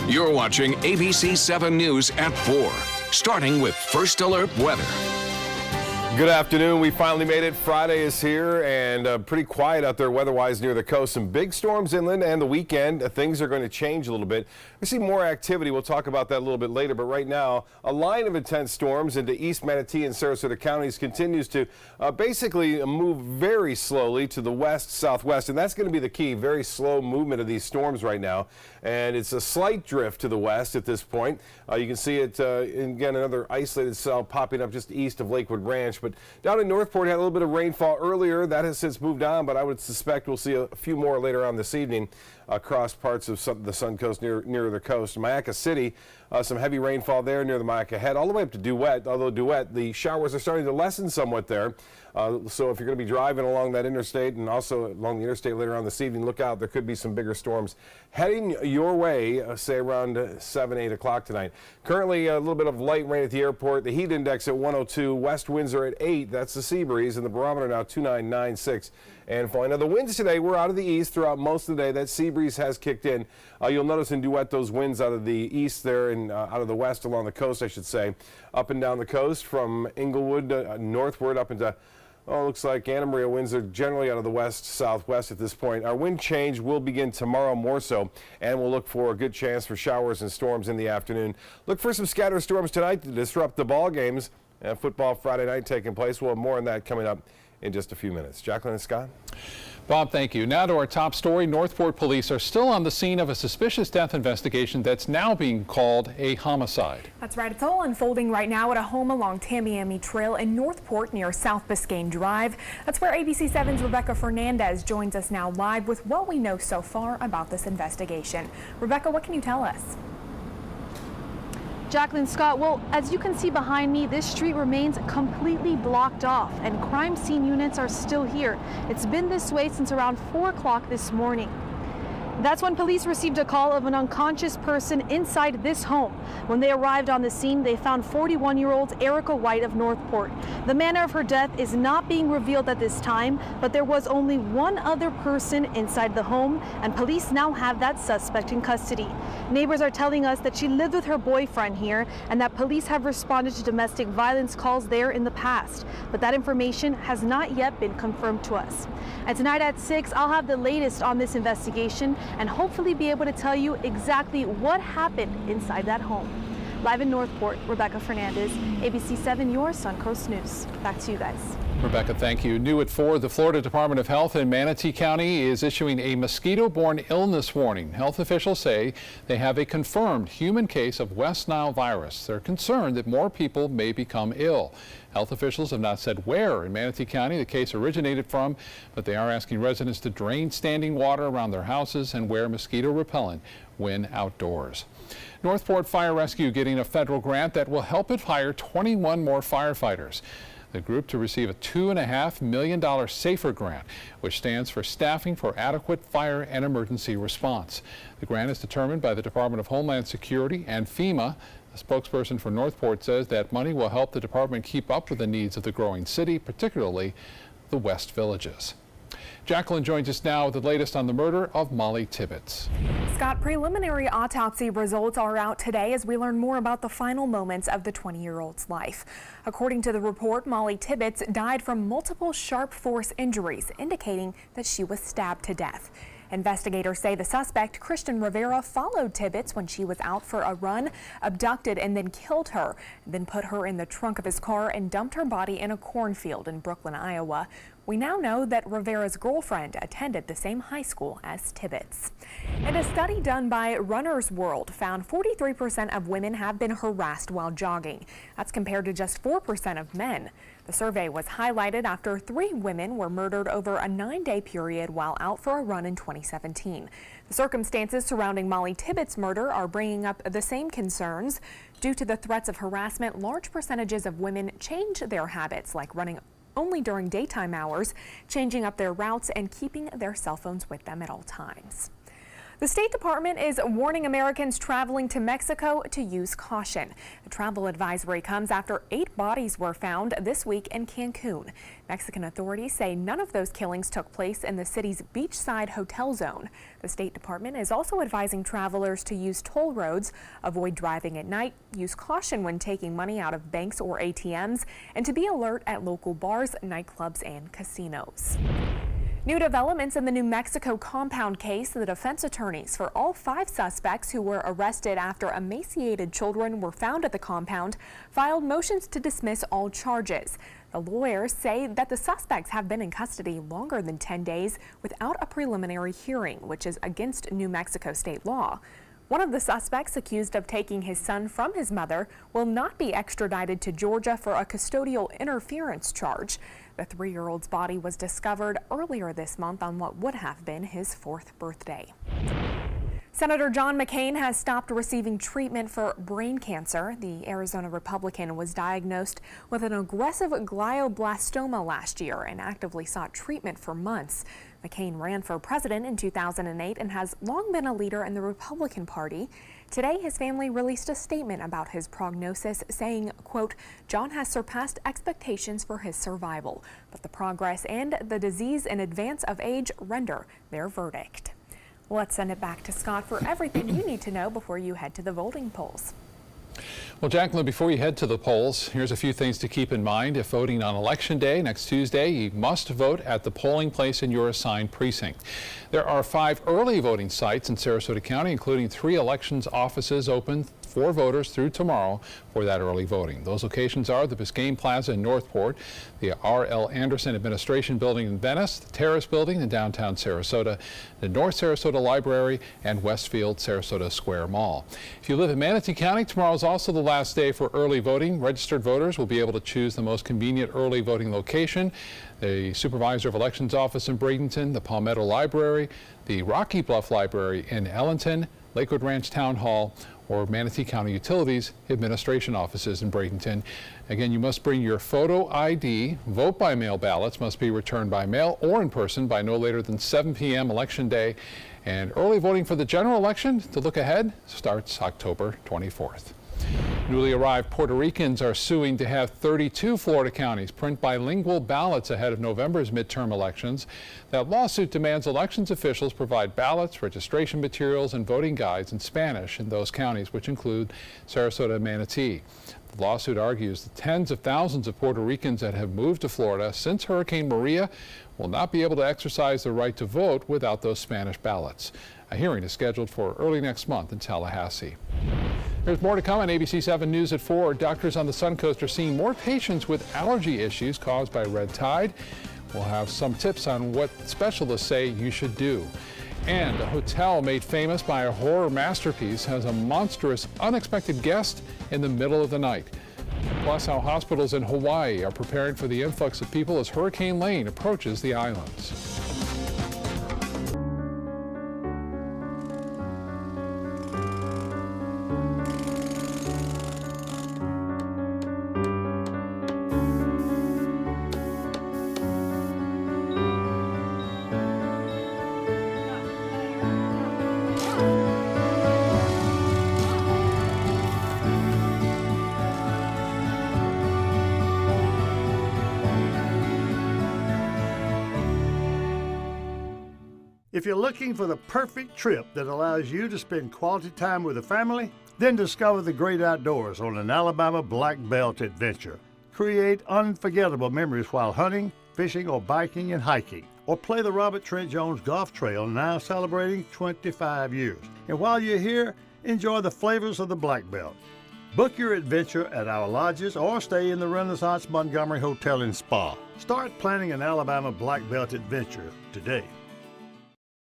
You're watching ABC 7 News at 4, starting with First Alert Weather. Good afternoon. We finally made it. Friday is here and pretty quiet out there weather-wise near the coast. Some big storms inland and the weekend. Things are going to change a little bit. We see more activity. We'll talk about that a little bit later. But right now, a line of intense storms into East Manatee and Sarasota counties continues to basically move very slowly to the west-southwest. And that's going to be the key. Very slow movement of these storms right now. And it's a slight drift to the west at this point. You can see it, again, another isolated cell popping up just east of Lakewood Ranch. But down in Northport, had a little bit of rainfall earlier. That has since moved on, but I would suspect we'll see a few more later on this evening across parts of the Sun Coast near the coast. Mayaca City, some heavy rainfall there near the Mayaca Head, all the way up to Duet. Although Duet, the showers are starting to lessen somewhat there. So if you're going to be driving along that interstate and also along the interstate later on this evening, look out. There could be some bigger storms heading your way, say around 7, 8 o'clock tonight. Currently, a little bit of light rain at the airport. The heat index at 102. West winds are at 8. That's the sea breeze. And the barometer now 2996. And falling. Now, the winds today were out of the east throughout most of the day. That sea breeze has kicked in. You'll notice in Duet those winds out of the east there and out of the west along the coast, I should say, up and down the coast from Inglewood northward up into looks like Anna Maria winds are generally out of the west-southwest at this point. Our wind change will begin tomorrow more so, and we'll look for a good chance for showers and storms in the afternoon. Look for some scattered storms tonight to disrupt the ball games. Football Friday night taking place. We'll have more on that coming up in just a few minutes. Jacqueline and Scott. Bob, thank you. Now to our top story. Northport police are still on the scene of a suspicious death investigation that's now being called a homicide. That's right. It's all unfolding right now at a home along Tamiami Trail in Northport near South Biscayne Drive. That's where ABC 7's Rebecca Fernandez joins us now live with what we know so far about this investigation. Rebecca, what can you tell us? Jacqueline, Scott, well, as you can see behind me, this street remains completely blocked off and crime scene units are still here. It's been this way since around 4 o'clock this morning. That's when police received a call of an unconscious person inside this home. When they arrived on the scene, they found 41-year-old Erica White of Northport. The manner of her death is not being revealed at this time, but there was only one other person inside the home, and police now have that suspect in custody. Neighbors are telling us that she lived with her boyfriend here and that police have responded to domestic violence calls there in the past, but that information has not yet been confirmed to us. And tonight at 6, I'll have the latest on this investigation and hopefully be able to tell you exactly what happened inside that home. Live in Northport, Rebecca Fernandez, ABC 7, your Suncoast News. Back to you guys. Rebecca, thank you. New at 4, the Florida Department of Health in Manatee County is issuing a mosquito-borne illness warning. Health officials say they have a confirmed human case of West Nile virus. They're concerned that more people may become ill. Health officials have not said where in Manatee County the case originated from, but they are asking residents to drain standing water around their houses and wear mosquito repellent when outdoors. Northport Fire Rescue getting a federal grant that will help it hire 21 more firefighters. The group to receive a $2.5 million SAFER grant, which stands for Staffing for Adequate Fire and Emergency Response. The grant is determined by the Department of Homeland Security and FEMA. A spokesperson for Northport says that money will help the department keep up with the needs of the growing city, particularly the West Villages. Jacqueline joins us now with the latest on the murder of Molly Tibbetts. Scott, preliminary autopsy results are out today as we learn more about the final moments of the 20-year-old's life. According to the report, Molly Tibbetts died from multiple sharp force injuries, indicating that she was stabbed to death. Investigators say the suspect, Christian Rivera, followed Tibbetts when she was out for a run, abducted and then killed her, then put her in the trunk of his car and dumped her body in a cornfield in Brooklyn, Iowa. We now know that Rivera's girlfriend attended the same high school as Tibbetts. And a study done by Runner's World found 43% of women have been harassed while jogging. That's compared to just 4% of men. The survey was highlighted after 3 women were murdered over a 9-day period while out for a run in 2017. The circumstances surrounding Molly Tibbetts' murder are bringing up the same concerns. Due to the threats of harassment, large percentages of women change their habits, like running only during daytime hours, changing up their routes, and keeping their cell phones with them at all times. The State Department is warning Americans traveling to Mexico to use caution. The travel advisory comes after 8 bodies were found this week in Cancun. Mexican authorities say none of those killings took place in the city's beachside hotel zone. The State Department is also advising travelers to use toll roads, avoid driving at night, use caution when taking money out of banks or ATMs, and to be alert at local bars, nightclubs, and casinos. New developments in the New Mexico compound case. The defense attorneys for all 5 suspects who were arrested after emaciated children were found at the compound filed motions to dismiss all charges. The lawyers say that the suspects have been in custody longer than 10 days without a preliminary hearing, which is against New Mexico state law. One of the suspects, accused of taking his son from his mother, will not be extradited to Georgia for a custodial interference charge. The 3-year-old's body was discovered earlier this month on what would have been his 4th birthday. Senator John McCain has stopped receiving treatment for brain cancer. The Arizona Republican was diagnosed with an aggressive glioblastoma last year and actively sought treatment for months. McCain ran for president in 2008 and has long been a leader in the Republican Party. Today, his family released a statement about his prognosis, saying, quote, "John has surpassed expectations for his survival, but the progress and the disease in advance of age render their verdict." Let's send it back to Scott for everything you need to know before you head to the voting polls. Well, Jacqueline, before you head to the polls, here's a few things to keep in mind. If voting on Election Day next Tuesday, you must vote at the polling place in your assigned precinct. There are 5 early voting sites in Sarasota County, including 3 elections offices open for voters through tomorrow for that early voting. Those locations are the Biscayne Plaza in Northport, the R.L. Anderson Administration Building in Venice, the Terrace Building in downtown Sarasota, the North Sarasota Library, and Westfield Sarasota Square Mall. If you live in Manatee County, tomorrow is also the last day for early voting. Registered voters will be able to choose the most convenient early voting location: the Supervisor of Elections Office in Bradenton, the Palmetto Library, the Rocky Bluff Library in Ellenton, Lakewood Ranch Town Hall, or Manatee County Utilities Administration offices in Bradenton. Again, you must bring your photo ID. Vote by mail ballots must be returned by mail or in person by no later than 7 p.m. Election Day. And early voting for the general election, to look ahead, starts October 24th. Newly arrived Puerto Ricans are suing to have 32 Florida counties print bilingual ballots ahead of November's midterm elections. That lawsuit demands elections officials provide ballots, registration materials, and voting guides in Spanish in those counties, which include Sarasota and Manatee. The lawsuit argues the tens of thousands of Puerto Ricans that have moved to Florida since Hurricane Maria will not be able to exercise their right to vote without those Spanish ballots. A hearing is scheduled for early next month in Tallahassee. There's more to come on ABC 7 News at 4. Doctors on the Suncoast are seeing more patients with allergy issues caused by red tide. We'll have some tips on what specialists say you should do. And a hotel made famous by a horror masterpiece has a monstrous, unexpected guest in the middle of the night. Plus, how hospitals in Hawaii are preparing for the influx of people as Hurricane Lane approaches the islands. If you're looking for the perfect trip that allows you to spend quality time with a family, then discover the great outdoors on an Alabama Black Belt adventure. Create unforgettable memories while hunting, fishing, or biking and hiking. Or play the Robert Trent Jones Golf Trail, now celebrating 25 years. And while you're here, enjoy the flavors of the Black Belt. Book your adventure at our lodges or stay in the Renaissance Montgomery Hotel and Spa. Start planning an Alabama Black Belt adventure today.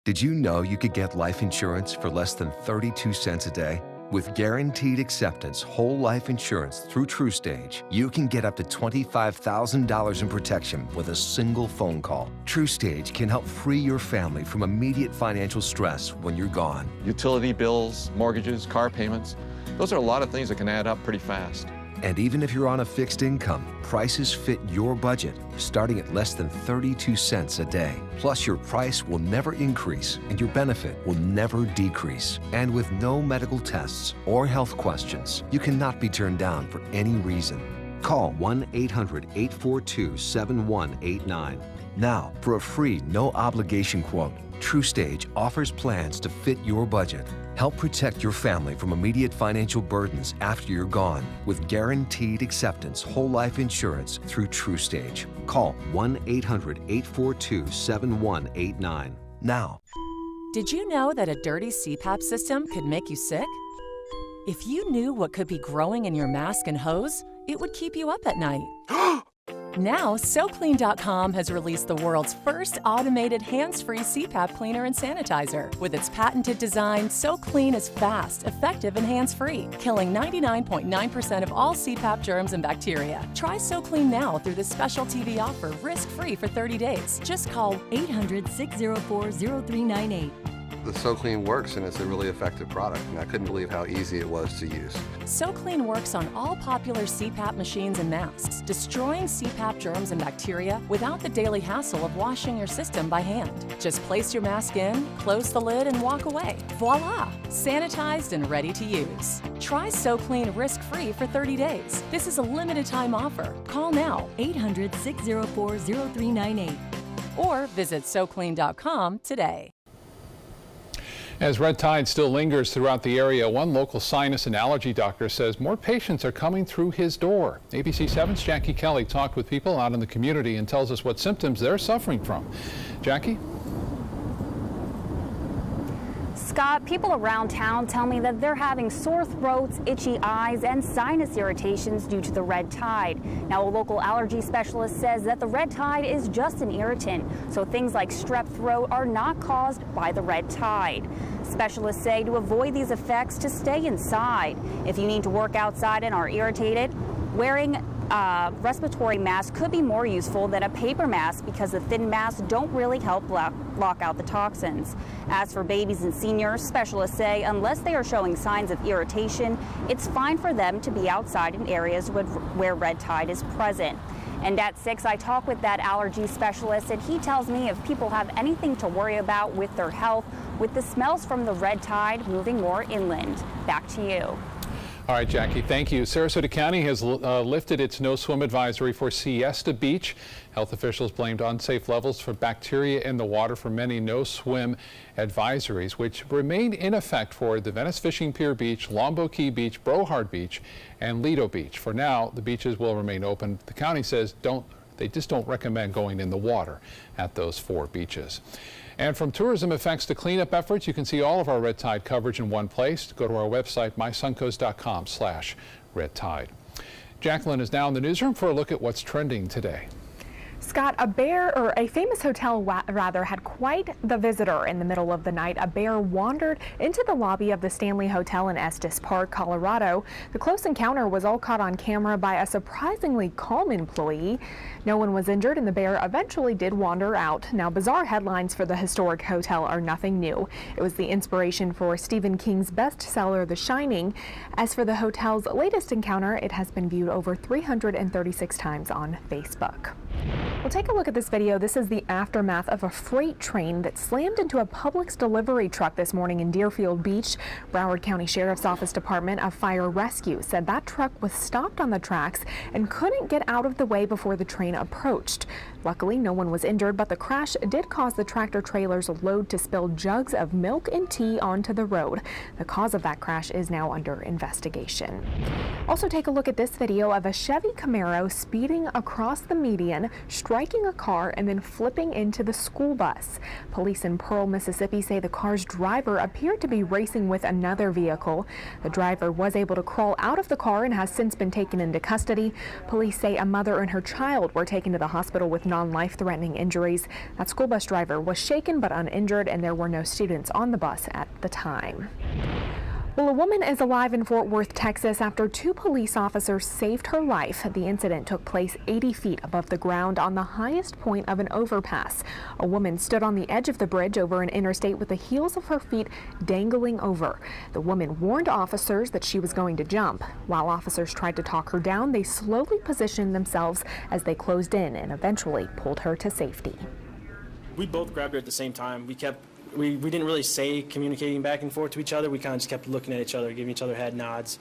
Did you know you could get life insurance for less than 32 cents a day? With Guaranteed Acceptance whole life insurance through TruStage, you can get up to $25,000 in protection with a single phone call. TruStage can help free your family from immediate financial stress when you're gone. Utility bills, mortgages, car payments, those are a lot of things that can add up pretty fast. And even if you're on a fixed income, prices fit your budget, starting at less than 32 cents a day. Plus, your price will never increase and your benefit will never decrease. And with no medical tests or health questions, you cannot be turned down for any reason. Call 1-800-842-7189. Now, for a free, no-obligation quote, TrueStage offers plans to fit your budget. Help protect your family from immediate financial burdens after you're gone with guaranteed acceptance whole life insurance through TrueStage. Call 1-800-842-7189 now. Did you know that a dirty CPAP system could make you sick? If you knew what could be growing in your mask and hose, it would keep you up at night. Now, SoClean.com has released the world's first automated hands-free CPAP cleaner and sanitizer. With its patented design, SoClean is fast, effective, and hands-free, killing 99.9% of all CPAP germs and bacteria. Try SoClean now through this special TV offer, risk-free for 30 days. Just call 800-604-0398. The SoClean works, and it's a really effective product, and I couldn't believe how easy it was to use. SoClean works on all popular CPAP machines and masks, destroying CPAP germs and bacteria without the daily hassle of washing your system by hand. Just place your mask in, close the lid, and walk away. Voila! Sanitized and ready to use. Try SoClean risk-free for 30 days. This is a limited-time offer. Call now, 800-604-0398, or visit SoClean.com today. As red tide still lingers throughout the area, one local sinus and allergy doctor says more patients are coming through his door. ABC 7's Jackie Kelly talked with people out in the community and tells us what symptoms they're suffering from. Jackie? Scott, people around town tell me that they're having sore throats, itchy eyes, and sinus irritations due to the red tide. Now, a local allergy specialist says that the red tide is just an irritant, so things like strep throat are not caused by the red tide. Specialists say to avoid these effects to stay inside. If you need to work outside and are irritated, wearing a respiratory mask could be more useful than a paper mask because the thin masks don't really help block out the toxins. As for babies and seniors, specialists say unless they are showing signs of irritation, it's fine for them to be outside in areas where red tide is present. And at 6, I talk with that allergy specialist, and he tells me if people have anything to worry about with their health, with the smells from the red tide moving more inland. Back to you. All right, Jackie, thank you. Sarasota County has lifted its no swim advisory for Siesta Beach. Health officials blamed unsafe levels for bacteria in the water for many no swim advisories, which remain in effect for the Venice Fishing Pier Beach, Lombo Key Beach, Brohard Beach, and Lido Beach. For now, the beaches will remain open. The county says they just don't recommend going in the water at those 4 beaches. And from tourism effects to cleanup efforts, you can see all of our red tide coverage in one place. Go to our website, mysuncoast.com/red tide. Jacqueline is now in the newsroom for a look at what's trending today. Scott, a famous hotel had quite the visitor in the middle of the night. A bear wandered into the lobby of the Stanley Hotel in Estes Park, Colorado. The close encounter was all caught on camera by a surprisingly calm employee. No one was injured, and the bear eventually did wander out. Now, bizarre headlines for the historic hotel are nothing new. It was the inspiration for Stephen King's bestseller, The Shining. As for the hotel's latest encounter, it has been viewed over 336 times on Facebook. Well, take a look at this video. This is the aftermath of a freight train that slammed into a Publix delivery truck this morning in Deerfield Beach. Broward County Sheriff's Office Department of Fire Rescue said that truck was stopped on the tracks and couldn't get out of the way before the train approached. Luckily, no one was injured, but the crash did cause the tractor trailer's load to spill jugs of milk and tea onto the road. The cause of that crash is now under investigation. Also, take a look at this video of a Chevy Camaro speeding across the median, striking a car and then flipping into the school bus. Police in Pearl, Mississippi say the car's driver appeared to be racing with another vehicle. The driver was able to crawl out of the car and has since been taken into custody. Police say a mother and her child were taken to the hospital with non-life-threatening injuries. That school bus driver was shaken but uninjured, and there were no students on the bus at the time. Well, a woman is alive in Fort Worth, Texas after 2 police officers saved her life. The incident took place 80 feet above the ground on the highest point of an overpass. A woman stood on the edge of the bridge over an interstate with the heels of her feet dangling over. The woman warned officers that she was going to jump. While officers tried to talk her down, they slowly positioned themselves as they closed in and eventually pulled her to safety. We both grabbed her at the same time. We didn't really say communicating back and forth to each other. We kind of just kept looking at each other, giving each other head nods.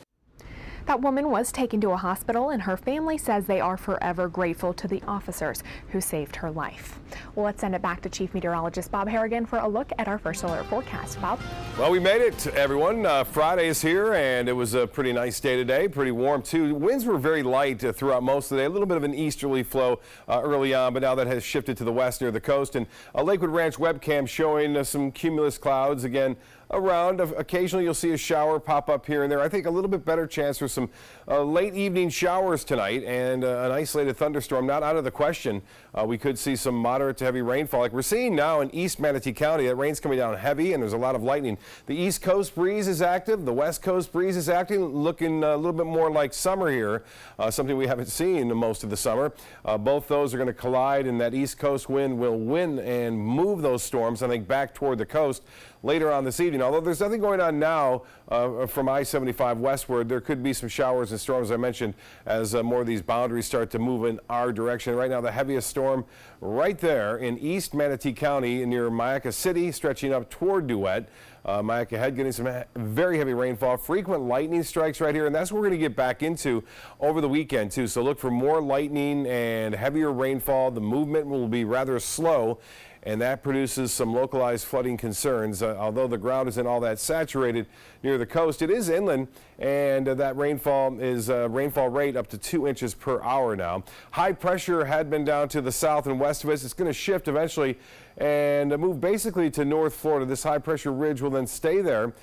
That woman was taken to a hospital, and her family says they are forever grateful to the officers who saved her life. Well, let's send it back to Chief Meteorologist Bob Harrigan for a look at our first alert forecast. Bob? Well, we made it, everyone. Friday is here, and it was a pretty nice day today. Pretty warm, too. Winds were very light throughout most of the day. A little bit of an easterly flow early on, but now that has shifted to the west near the coast. And a Lakewood Ranch webcam showing some cumulus clouds again around. Occasionally you'll see a shower pop up here and there. I think a little bit better chance for some late evening showers tonight, and an isolated thunderstorm not out of the question. We could see some moderate to heavy rainfall like we're seeing now in East Manatee County. That rain's coming down heavy and there's a lot of lightning. The East Coast breeze is active. The West Coast breeze is active, looking a little bit more like summer here, something we haven't seen most of the summer. Both those are going to collide, and that East Coast wind will win and move those storms, I think, back toward the coast later on this evening. Although there's nothing going on now from I-75 westward, there could be some showers and storms, I mentioned, as more of these boundaries start to move in our direction. Right now, the heaviest storm right there in East Manatee County near Myakka City, stretching up toward Duet. Myakka Head getting some very heavy rainfall, frequent lightning strikes right here, and that's what we're going to get back into over the weekend, too. So look for more lightning and heavier rainfall. The movement will be rather slow, and that produces some localized flooding concerns. Although the ground isn't all that saturated near the coast, it is inland, and that rainfall is rainfall rate up to 2 inches per hour now. High pressure had been down to the south and west of us. It's going to shift eventually and move basically to North Florida. This high pressure ridge will then stay there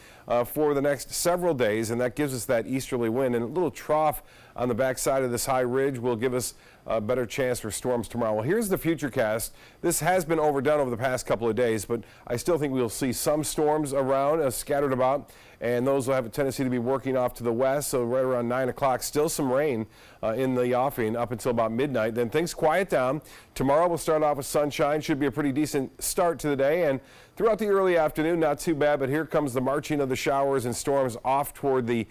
for the next several days, and that gives us that easterly wind, and a little trough on the backside of this high ridge will give us a better chance for storms tomorrow. Well, here's the futurecast. This has been overdone over the past couple of days, but I still think we'll see some storms around, scattered about, and those will have a tendency to be working off to the west. So right around 9 o'clock, still some rain in the offing up until about midnight. Then things quiet down. Tomorrow we'll start off with sunshine. Should be a pretty decent start to the day, and throughout the early afternoon, not too bad, but here comes the marching of the showers and storms off toward the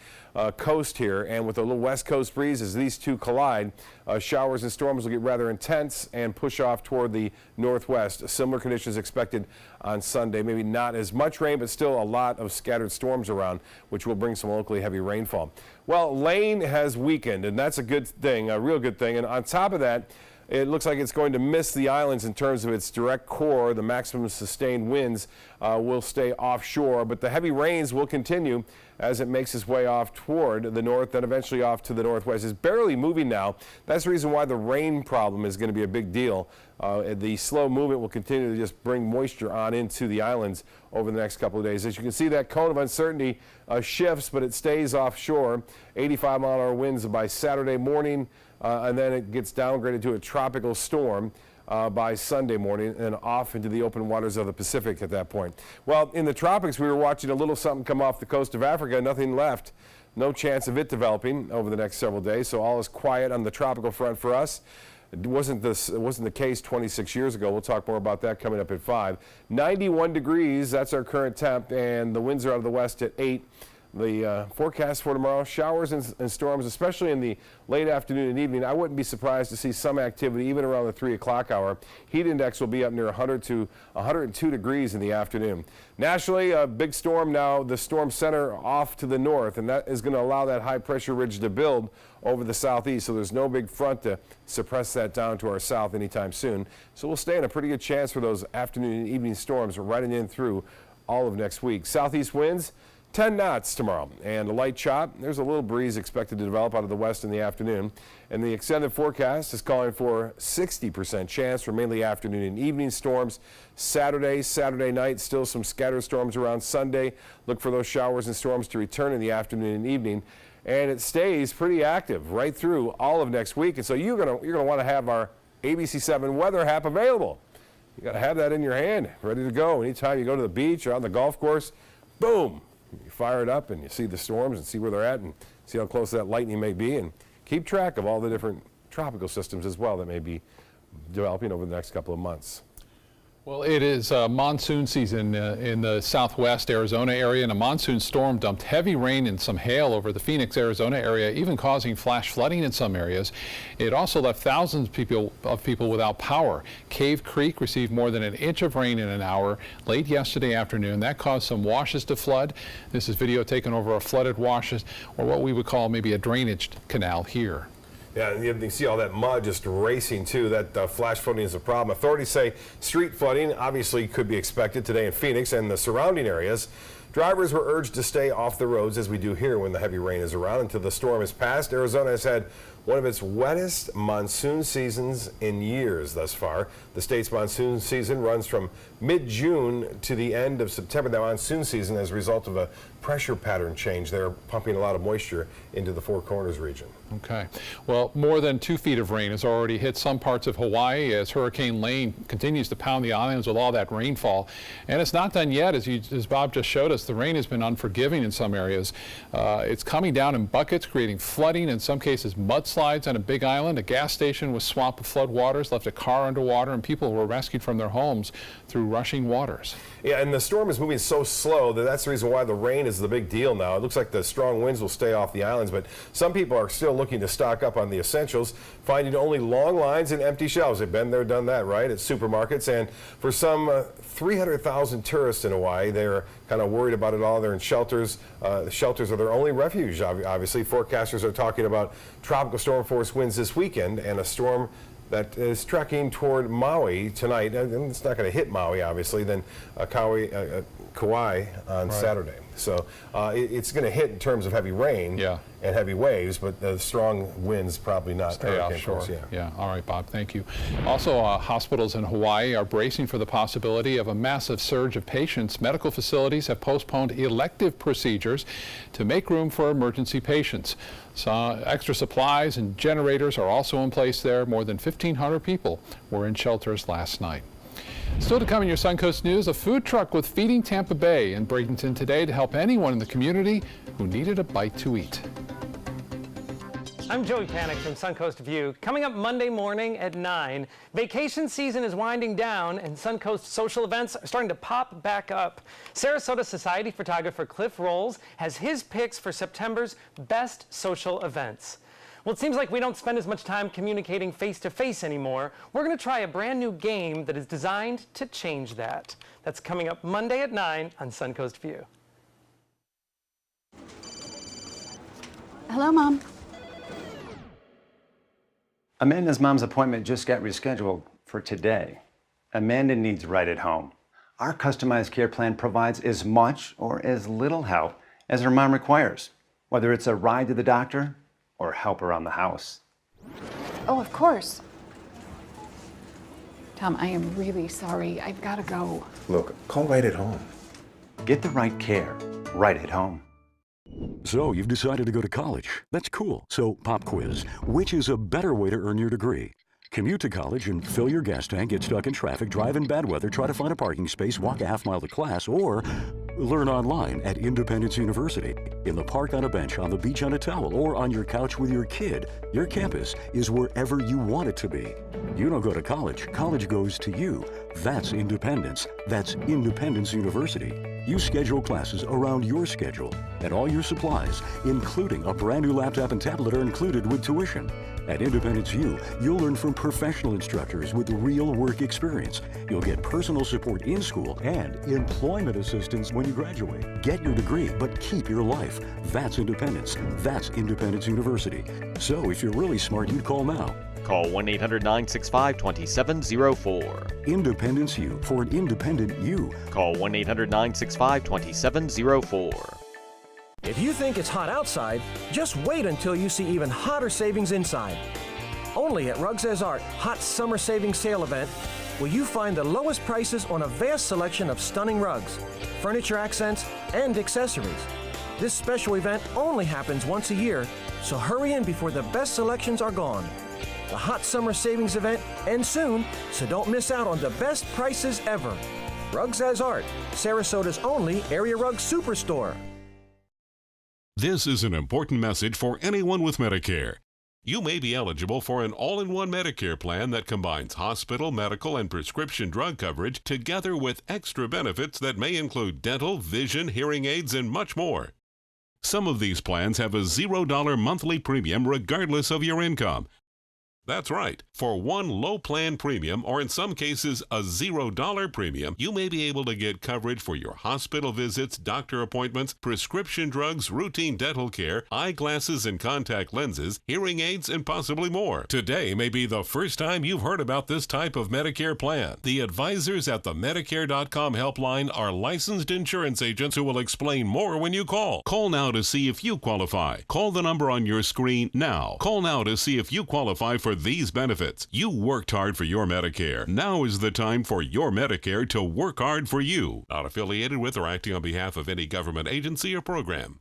coast here, and with a little west coast breeze as these two collide, showers and storms will get rather intense and push off toward the northwest. Similar conditions expected on Sunday. Maybe not as much rain, but still a lot of scattered storms around, which will bring some locally heavy rainfall. Well, Lane has weakened, and that's a good thing, a real good thing. And on top of that, it looks like it's going to miss the islands in terms of its direct core. The maximum sustained winds will stay offshore, but the heavy rains will continue as it makes its way off toward the north, then eventually off to the northwest. It's barely moving now. That's the reason why the rain problem is going to be a big deal. The slow movement will continue to just bring moisture on into the islands over the next couple of days. As you can see, that cone of uncertainty shifts, but it stays offshore. 85-mile-an-hour winds by Saturday morning, and then it gets downgraded to a tropical storm by Sunday morning and off into the open waters of the Pacific at that point. Well, in the tropics, we were watching a little something come off the coast of Africa. Nothing left. No chance of it developing over the next several days, so all is quiet on the tropical front for us. It wasn't the case 26 years ago. We'll talk more about that coming up at 5. 91 degrees, that's our current temp, and the winds are out of the west at 8. The forecast for tomorrow, showers and storms, especially in the late afternoon and evening. I wouldn't be surprised to see some activity even around the 3 o'clock hour. Heat index will be up near 100 to 102 degrees in the afternoon. Nationally, a big storm now, the storm center off to the north, and that is going to allow that high pressure ridge to build over the southeast, so there's no big front to suppress that down to our south anytime soon. So we'll stay in a pretty good chance for those afternoon and evening storms riding in through all of next week. Southeast winds 10 knots tomorrow, and a light chop. There's a little breeze expected to develop out of the west in the afternoon, and the extended forecast is calling for 60% chance for mainly afternoon and evening storms. Saturday night, still some scattered storms around Sunday. Look for those showers and storms to return in the afternoon and evening, and it stays pretty active right through all of next week. And so you're gonna want to have our ABC7 weather app available. You got to have that in your hand, ready to go anytime you go to the beach or on the golf course. Boom. You fire it up and you see the storms and see where they're at and see how close that lightning may be, and keep track of all the different tropical systems as well that may be developing over the next couple of months. Well, it is monsoon season in the southwest Arizona area, and a monsoon storm dumped heavy rain and some hail over the Phoenix, Arizona area, even causing flash flooding in some areas. It also left thousands of people without power. Cave Creek received more than an inch of rain in an hour late yesterday afternoon. That caused some washes to flood. This is video taken over a flooded washes, or what we would call maybe a drainage canal here. Yeah, and you can see all that mud just racing too. That flash flooding is a problem. Authorities say street flooding obviously could be expected today in Phoenix and the surrounding areas. Drivers were urged to stay off the roads, as we do here when the heavy rain is around, until the storm has passed. Arizona has had one of its wettest monsoon seasons in years thus far. The state's monsoon season runs from mid-June to the end of September. The monsoon season as a result of a pressure pattern change. They're pumping a lot of moisture into the Four Corners region. Okay. Well, more than 2 feet of rain has already hit some parts of Hawaii as Hurricane Lane continues to pound the islands with all that rainfall. And it's not done yet. As Bob just showed us, the rain has been unforgiving in some areas. It's coming down in buckets, creating flooding, in some cases mudslides on a big island. A gas station was swamped with flood waters, left a car underwater, and people were rescued from their homes through rushing waters. Yeah, and the storm is moving so slow that's the reason why the rain is the big deal now. It looks like the strong winds will stay off the islands, but some people are still looking to stock up on the essentials, finding only long lines and empty shelves. They've been there, done that, right, at supermarkets. And for some 300,000 tourists in Hawaii, they're kind of worried about it all. They're in shelters. The shelters are their only refuge, obviously. Forecasters are talking about tropical storm force winds this weekend and a storm that is trekking toward Maui tonight. And it's not going to hit Maui, obviously, then Kauai on Saturday. So it's going to hit in terms of heavy rain and heavy waves, but the strong winds probably not. Stay offshore. Yeah. All right, Bob. Thank you. Also, hospitals in Hawaii are bracing for the possibility of a massive surge of patients. Medical facilities have postponed elective procedures to make room for emergency patients. So extra supplies and generators are also in place there. More than 1,500 people were in shelters last night. Still to come in your Suncoast News, a food truck with Feeding Tampa Bay in Bradenton today to help anyone in the community who needed a bite to eat. I'm Joey Panic from Suncoast View. Coming up Monday morning at 9, vacation season is winding down and Suncoast social events are starting to pop back up. Sarasota Society photographer Cliff Rolls has his picks for September's best social events. Well, it seems like we don't spend as much time communicating face-to-face anymore. We're going to try a brand new game that is designed to change that. That's coming up Monday at 9 on Suncoast View. Hello, Mom. Amanda's mom's appointment just got rescheduled for today. Amanda needs Right at Home. Our customized care plan provides as much or as little help as her mom requires, whether it's a ride to the doctor or help around the house. Oh, of course. Tom, I am really sorry. I've got to go. Look, call Right at Home. Get the right care right at home. So you've decided to go to college. That's cool. So pop quiz. Which is a better way to earn your degree? Commute to college and fill your gas tank, get stuck in traffic, drive in bad weather, try to find a parking space, walk a half-mile to class, or learn online at Independence University. In the park on a bench, on the beach on a towel, or on your couch with your kid, your campus is wherever you want it to be. You don't go to college. College goes to you. That's independence. That's Independence University. You schedule classes around your schedule, and all your supplies, including a brand new laptop and tablet, are included with tuition. At Independence U, you'll learn from professional instructors with real work experience. You'll get personal support in school and employment assistance when you graduate. Get your degree, but keep your life. That's independence. That's Independence University. So if you're really smart, you'd call now. Call 1-800-965-2704. Independence U, for an independent you. Call 1-800-965-2704. If you think it's hot outside, just wait until you see even hotter savings inside. Only at Rugs As Art Hot Summer Savings Sale event will you find the lowest prices on a vast selection of stunning rugs, furniture accents, and accessories. This special event only happens once a year, so hurry in before the best selections are gone. The Hot Summer Savings event ends soon, so don't miss out on the best prices ever. Rugs As Art, Sarasota's only area rug superstore. This is an important message for anyone with Medicare. You may be eligible for an all-in-one Medicare plan that combines hospital, medical, and prescription drug coverage together with extra benefits that may include dental, vision, hearing aids, and much more. Some of these plans have a $0 monthly premium regardless of your income. That's right. For one low plan premium, or in some cases a $0 premium, you may be able to get coverage for your hospital visits, doctor appointments, prescription drugs, routine dental care, eyeglasses and contact lenses, hearing aids, and possibly more. Today may be the first time you've heard about this type of Medicare plan. The advisors at the Medicare.com helpline are licensed insurance agents who will explain more when you call. Call now to see if you qualify. Call the number on your screen now. Call now to see if you qualify for these benefits. You worked hard for your Medicare. Now is the time for your Medicare to work hard for you. Not affiliated with or acting on behalf of any government agency or program.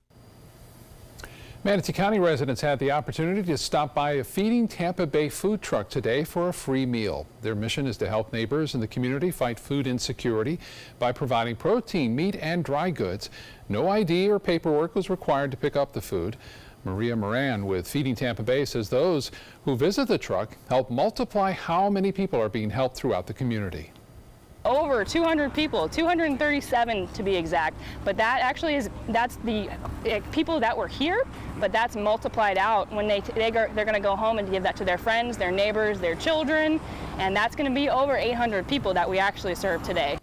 Manatee County residents had the opportunity to stop by a Feeding Tampa Bay food truck today for a free meal. Their mission is to help neighbors in the community fight food insecurity by providing protein, meat, and dry goods. No ID or paperwork was required to pick up the food. Maria Moran with Feeding Tampa Bay says those who visit the truck help multiply how many people are being helped throughout the community. Over 200 people, 237 to be exact, but that actually that's the people that were here, but that's multiplied out when they're going to go home and give that to their friends, their neighbors, their children, and that's going to be over 800 people that we actually serve today.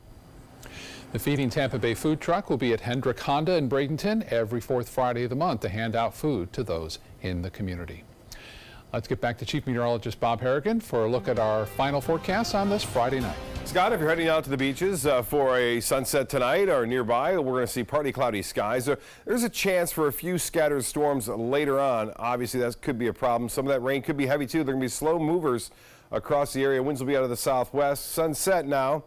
The Feeding Tampa Bay food truck will be at Hendrick Honda in Bradenton every fourth Friday of the month to hand out food to those in the community. Let's get back to Chief Meteorologist Bob Harrigan for a look at our final forecast on this Friday night. Scott, if you're heading out to the beaches for a sunset tonight or nearby, we're going to see partly cloudy skies. There's a chance for a few scattered storms later on. Obviously, that could be a problem. Some of that rain could be heavy, too. There are going to be slow movers across the area. Winds will be out of the southwest. Sunset now.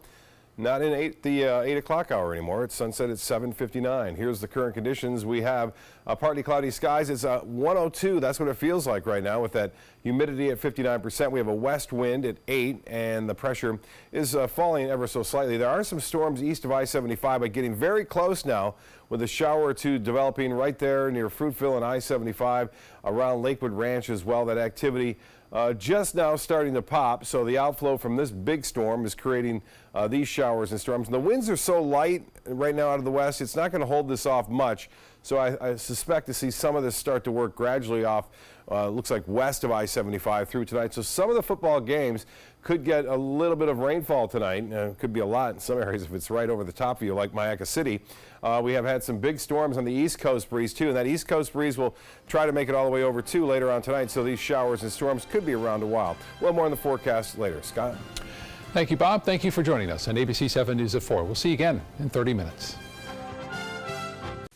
Not in the 8 o'clock hour anymore. It's sunset at 7:59. Here's the current conditions. We have partly cloudy skies. It's 102. That's what it feels like right now with that humidity at 59%. We have a west wind at 8, and the pressure is falling ever so slightly. There are some storms east of I-75, but getting very close now with a shower or two developing right there near Fruitville and I-75 around Lakewood Ranch as well. That activity just now starting to pop, so the outflow from this big storm is creating these showers and storms. And the winds are so light right now out of the west, it's not going to hold this off much. So I suspect to see some of this start to work gradually off, looks like west of I-75 through tonight. So some of the football games could get a little bit of rainfall tonight. Could be a lot in some areas if it's right over the top of you, like Mayaca City. We have had some big storms on the East Coast breeze, too, and that East Coast breeze will try to make it all the way over, too, later on tonight. So these showers and storms could be around a while. Well, more on the forecast later. Scott? Thank you, Bob. Thank you for joining us on ABC 7 News at 4. We'll see you again in 30 minutes.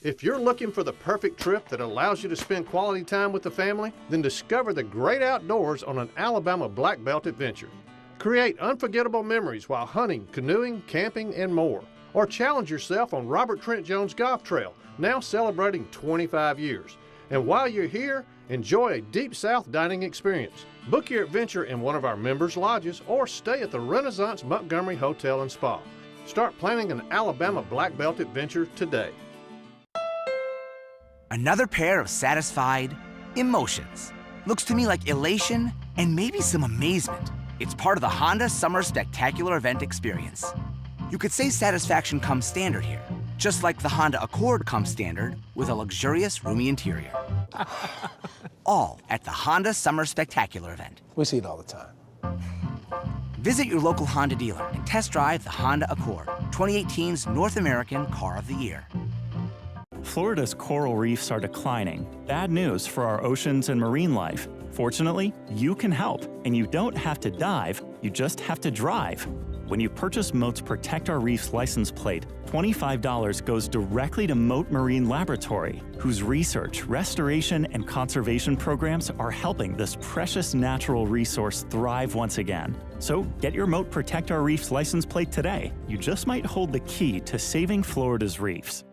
If you're looking for the perfect trip that allows you to spend quality time with the family, then discover the great outdoors on an Alabama Black Belt adventure. Create unforgettable memories while hunting, canoeing, camping, and more. Or challenge yourself on Robert Trent Jones Golf Trail, now celebrating 25 years. And while you're here, enjoy a Deep South dining experience. Book your adventure in one of our members' lodges or stay at the Renaissance Montgomery Hotel and Spa. Start planning an Alabama Black Belt adventure today. Another pair of satisfied emotions. Looks to me like elation and maybe some amazement. It's part of the Honda Summer Spectacular event experience. You could say satisfaction comes standard here, just like the Honda Accord comes standard with a luxurious, roomy interior. All at the Honda Summer Spectacular event. We see it all the time. Visit your local Honda dealer and test drive the Honda Accord, 2018's North American Car of the Year. Florida's coral reefs are declining. Bad news for our oceans and marine life. Fortunately, you can help, and you don't have to dive, you just have to drive. When you purchase Moat's Protect Our Reefs license plate, $25 goes directly to Moat Marine Laboratory, whose research, restoration, and conservation programs are helping this precious natural resource thrive once again. So get your Moat Protect Our Reefs license plate today. You just might hold the key to saving Florida's reefs.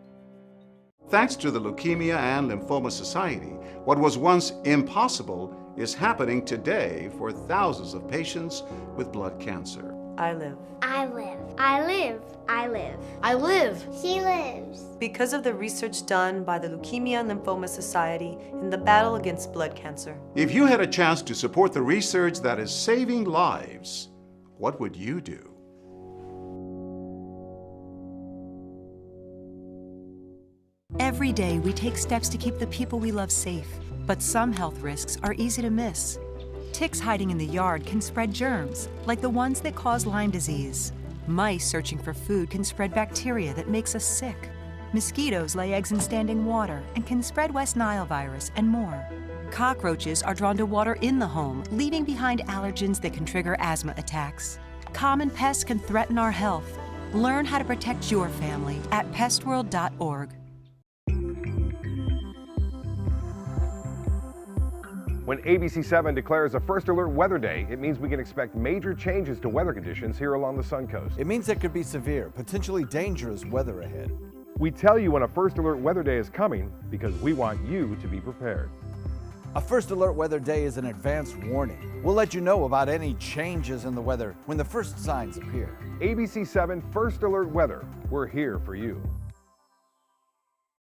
Thanks to the Leukemia and Lymphoma Society, what was once impossible is happening today for thousands of patients with blood cancer. I live. I live. I live. I live. I live. She lives. Because of the research done by the Leukemia and Lymphoma Society in the battle against blood cancer. If you had a chance to support the research that is saving lives, what would you do? Every day we take steps to keep the people we love safe, but some health risks are easy to miss. Ticks hiding in the yard can spread germs, like the ones that cause Lyme disease. Mice searching for food can spread bacteria that makes us sick. Mosquitoes lay eggs in standing water and can spread West Nile virus and more. Cockroaches are drawn to water in the home, leaving behind allergens that can trigger asthma attacks. Common pests can threaten our health. Learn how to protect your family at pestworld.org. When ABC7 declares a First Alert Weather Day, it means we can expect major changes to weather conditions here along the Suncoast. It means there could be severe, potentially dangerous weather ahead. We tell you when a First Alert Weather Day is coming because we want you to be prepared. A First Alert Weather Day is an advance warning. We'll let you know about any changes in the weather when the first signs appear. ABC7 First Alert Weather. We're here for you.